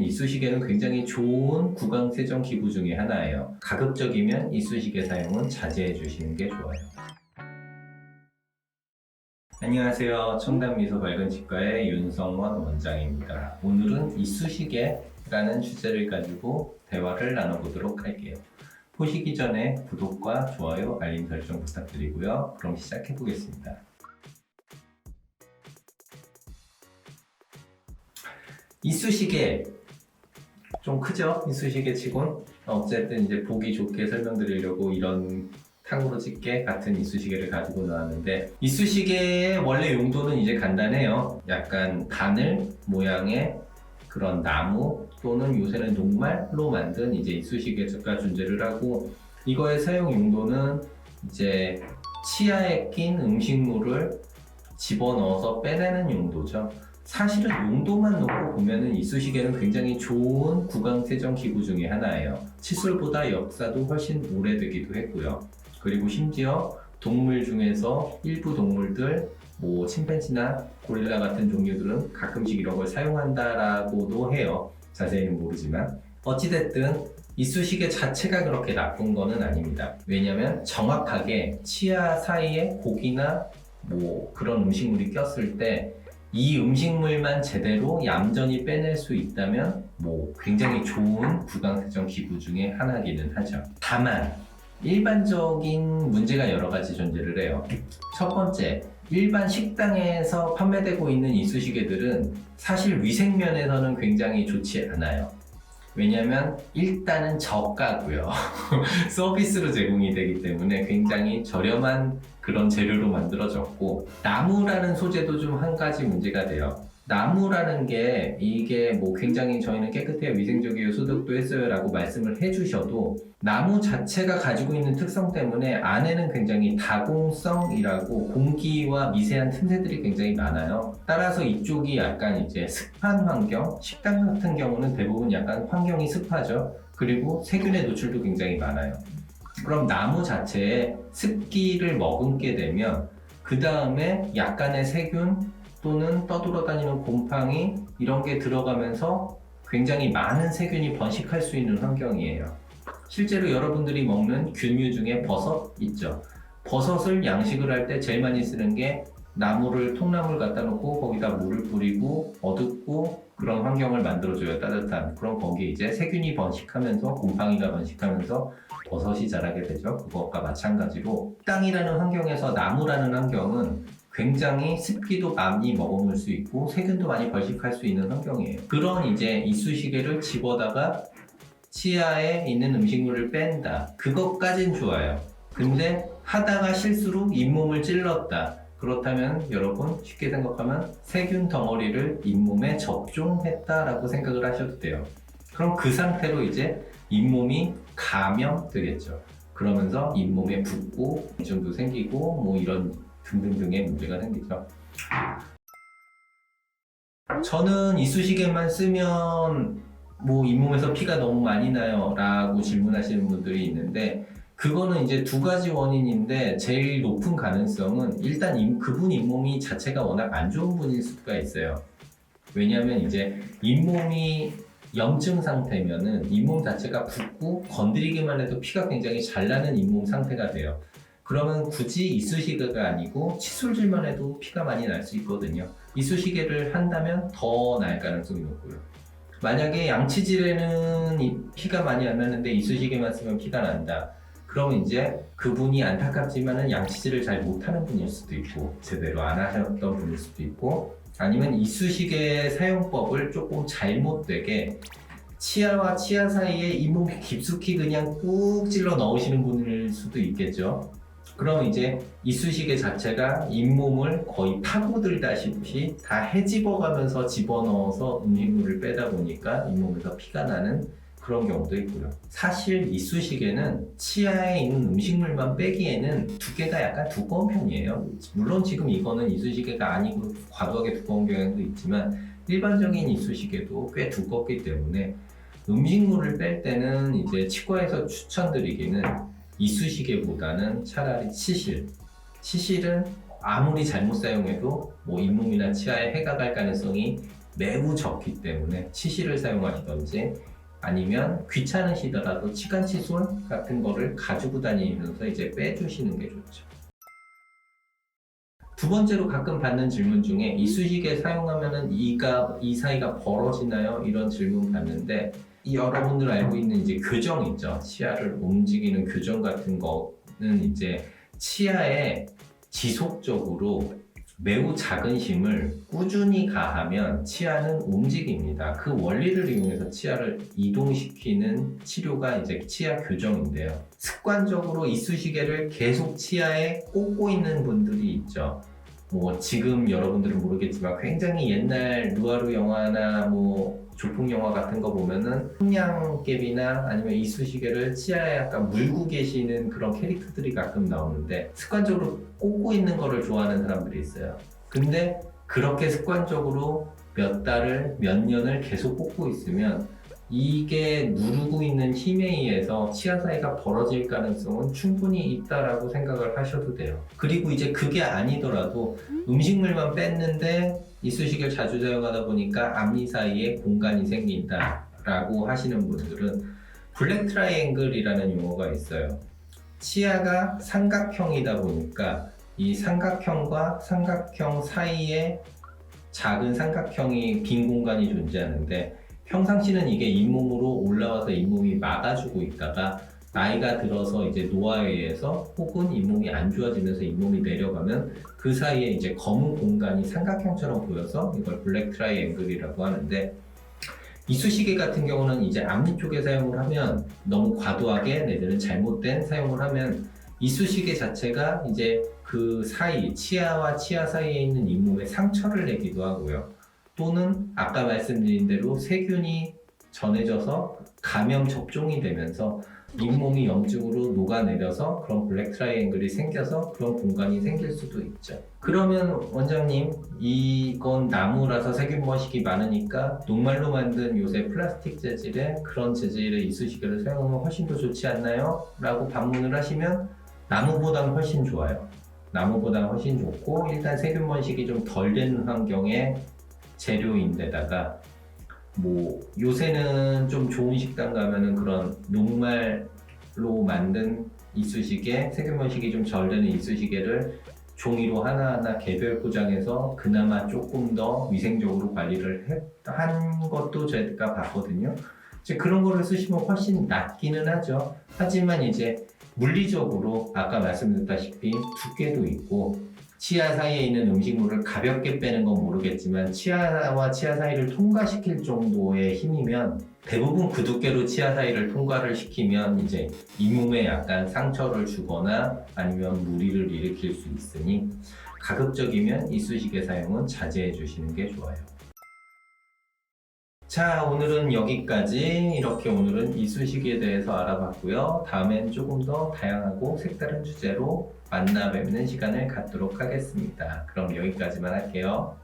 이쑤시개는 굉장히 좋은 구강 세정 기구 중에 하나예요. 가급적이면 이쑤시개 사용은 자제해 주시는 게 좋아요. 안녕하세요. 청담미소 밝은 치과의 윤성원 원장입니다. 오늘은 이쑤시개라는 주제를 가지고 대화를 나눠보도록 할게요. 보시기 전에 구독과 좋아요, 알림 설정 부탁드리고요. 그럼 시작해 보겠습니다. 이쑤시개 좀 크죠? 이쑤시개 치곤. 어쨌든 이제 보기 좋게 설명드리려고 이런 탕후루 집게 같은 이쑤시개를 가지고 나왔는데, 이쑤시개의 원래 용도는 이제 간단해요. 약간 바늘 모양의 그런 나무 또는 요새는 녹말로 만든 이제 이쑤시개가 존재를 하고, 이거의 사용 용도는 이제 치아에 낀 음식물을 집어넣어서 빼내는 용도죠. 사실은 용도만 놓고 보면은 이쑤시개는 굉장히 좋은 구강 세정 기구 중에 하나예요. 칫솔보다 역사도 훨씬 오래되기도 했고요. 그리고 심지어 동물 중에서 일부 동물들, 침팬지나 고릴라 같은 종류들은 가끔씩 이런 걸 사용한다라고도 해요. 자세히는 모르지만. 어찌됐든 이쑤시개 자체가 그렇게 나쁜 거는 아닙니다. 왜냐면 정확하게 치아 사이에 고기나 그런 음식물이 꼈을 때 이 음식물만 제대로 얌전히 빼낼 수 있다면 굉장히 좋은 구강 세정 기구 중에 하나이기는 하죠. 다만 일반적인 문제가 여러 가지 존재를 해요. 첫 번째, 일반 식당에서 판매되고 있는 이쑤시개들은 사실 위생면에서는 굉장히 좋지 않아요. 왜냐면 일단은 저가고요. 서비스로 제공이 되기 때문에 굉장히 저렴한 그런 재료로 만들어졌고, 나무라는 소재도 좀 한 가지 문제가 돼요. 나무라는 게 이게 굉장히 저희는 깨끗해요, 위생적이에요, 소독도 했어요 라고 말씀을 해주셔도 나무 자체가 가지고 있는 특성 때문에 안에는 굉장히 다공성이라고 공기와 미세한 틈새들이 굉장히 많아요. 따라서 이쪽이 약간 이제 습한 환경, 식당 같은 경우는 대부분 약간 환경이 습하죠. 그리고 세균의 노출도 굉장히 많아요. 그럼 나무 자체에 습기를 머금게 되면 그 다음에 약간의 세균 또는 떠돌아다니는 곰팡이 이런 게 들어가면서 굉장히 많은 세균이 번식할 수 있는 환경이에요. 실제로 여러분들이 먹는 균류 중에 버섯 있죠. 버섯을 양식을 할 때 제일 많이 쓰는 게 통나물 갖다 놓고 거기다 물을 뿌리고 어둡고 그런 환경을 만들어줘요. 따뜻한. 그럼 거기에 이제 세균이 번식하면서 곰팡이가 번식하면서 버섯이 자라게 되죠. 그것과 마찬가지로 땅이라는 환경에서 나무라는 환경은 굉장히 습기도 많이 머금을 수 있고 세균도 많이 번식할 수 있는 환경이에요. 그런 이제 이쑤시개를 집어다가 치아에 있는 음식물을 뺀다. 그것까진 좋아요. 근데 하다가 실수로 잇몸을 찔렀다. 그렇다면 여러분 쉽게 생각하면 세균 덩어리를 잇몸에 접종했다라고 생각을 하셔도 돼요. 그럼 그 상태로 이제 잇몸이 감염되겠죠. 그러면서 잇몸에 붓고 염증도 생기고 이런 등등등의 문제가 생기죠. 저는 이쑤시개만 쓰면 잇몸에서 피가 너무 많이 나요 라고 질문하시는 분들이 있는데, 그거는 이제 두 가지 원인인데 제일 높은 가능성은 일단 그분 잇몸이 자체가 워낙 안 좋은 분일 수가 있어요. 왜냐하면 이제 잇몸이 염증 상태면은 잇몸 자체가 붓고 건드리기만 해도 피가 굉장히 잘 나는 잇몸 상태가 돼요. 그러면 굳이 이쑤시개가 아니고 칫솔질만 해도 피가 많이 날 수 있거든요. 이쑤시개를 한다면 더 날 가능성이 높고요. 만약에 양치질에는 피가 많이 안 나는데 이쑤시개만 쓰면 피가 난다. 그러면 이제 그분이 안타깝지만은 양치질을 잘 못하는 분일 수도 있고 제대로 안 하셨던 분일 수도 있고, 아니면 이쑤시개 사용법을 조금 잘못되게 치아와 치아 사이에 잇몸 깊숙이 그냥 꾹 찔러 넣으시는 분일 수도 있겠죠. 그럼 이제 이쑤시개 자체가 잇몸을 거의 파고들다시피 다 헤집어가면서 집어넣어서 음식물을 빼다 보니까 잇몸에서 피가 나는 그런 경우도 있고요. 사실 이쑤시개는 치아에 있는 음식물만 빼기에는 두께가 약간 두꺼운 편이에요. 물론 지금 이거는 이쑤시개가 아니고 과도하게 두꺼운 경향도 있지만 일반적인 이쑤시개도 꽤 두껍기 때문에 음식물을 뺄 때는 이제 치과에서 추천드리기는 이쑤시개보다는 차라리 치실은 아무리 잘못 사용해도 잇몸이나 치아에 해가 갈 가능성이 매우 적기 때문에 치실을 사용하시던지 아니면 귀찮으시더라도 치간 칫솔 같은 거를 가지고 다니면서 이제 빼주시는 게 좋죠. 두 번째로 가끔 받는 질문 중에 이쑤시개 사용하면은 이 사이가 벌어지나요? 이런 질문 받는데 여러분들 알고 있는 이제 교정 있죠. 치아를 움직이는 교정 같은 거는 이제 치아에 지속적으로 매우 작은 힘을 꾸준히 가하면 치아는 움직입니다. 그 원리를 이용해서 치아를 이동시키는 치료가 이제 치아 교정인데요. 습관적으로 이쑤시개를 계속 치아에 꽂고 있는 분들이 있죠. 뭐 지금 여러분들은 모르겠지만 굉장히 옛날 누아르 영화나 뭐 조폭 영화 같은 거 보면은 성냥개비나 아니면 이쑤시개를 치아에 약간 물고 계시는 그런 캐릭터들이 가끔 나오는데 습관적으로 꽂고 있는 거를 좋아하는 사람들이 있어요. 근데 그렇게 습관적으로 몇 달을 몇 년을 계속 꽂고 있으면 이게 누르고 있는 힘에 의해서 치아 사이가 벌어질 가능성은 충분히 있다라고 생각을 하셔도 돼요. 그리고 이제 그게 아니더라도 음식물만 뺐는데 이쑤시개를 자주 사용하다 보니까 앞니 사이에 공간이 생긴다라고 하시는 분들은 블랙 트라이앵글이라는 용어가 있어요. 치아가 삼각형이다 보니까 이 삼각형과 삼각형 사이에 작은 삼각형이 빈 공간이 존재하는데 평상시는 이게 잇몸으로 올라와서 잇몸이 막아주고 있다가 나이가 들어서 이제 노화에 의해서 혹은 잇몸이 안 좋아지면서 잇몸이 내려가면 그 사이에 이제 검은 공간이 삼각형처럼 보여서 이걸 블랙 트라이앵글이라고 하는데 이쑤시개 같은 경우는 이제 앞니 쪽에 사용을 하면 너무 과도하게 내지는 잘못된 사용을 하면 이쑤시개 자체가 이제 그 사이 치아와 치아 사이에 있는 잇몸에 상처를 내기도 하고요. 또는 아까 말씀드린 대로 세균이 전해져서 감염 접종이 되면서 잇몸이 염증으로 녹아내려서 그런 블랙 트라이앵글이 생겨서 그런 공간이 생길 수도 있죠. 그러면 원장님, 이건 나무라서 세균 번식이 많으니까 녹말로 만든 요새 플라스틱 재질의 그런 재질의 이쑤시개를 사용하면 훨씬 더 좋지 않나요? 라고 반문을 하시면 나무보다는 훨씬 좋아요. 나무보다는 훨씬 좋고 일단 세균 번식이 좀 덜 되는 환경에 재료인데다가 뭐 요새는 좀 좋은 식당 가면은 그런 녹말로 만든 이쑤시개, 세균 번식이 좀 덜 되는 이쑤시개를 종이로 하나하나 개별 포장해서 그나마 조금 더 위생적으로 관리를 한 것도 제가 봤거든요. 이제 그런 거를 쓰시면 훨씬 낫기는 하죠. 하지만 이제 물리적으로 아까 말씀드렸다시피 두께도 있고 치아 사이에 있는 음식물을 가볍게 빼는 건 모르겠지만 치아와 치아 사이를 통과시킬 정도의 힘이면 대부분 그 두께로 치아 사이를 통과를 시키면 이제 잇몸에 약간 상처를 주거나 아니면 무리를 일으킬 수 있으니 가급적이면 이쑤시개 사용은 자제해 주시는 게 좋아요. 자, 오늘은 여기까지. 이렇게 오늘은 이쑤시개에 대해서 알아봤고요. 다음엔 조금 더 다양하고 색다른 주제로 만나 뵙는 시간을 갖도록 하겠습니다. 그럼 여기까지만 할게요.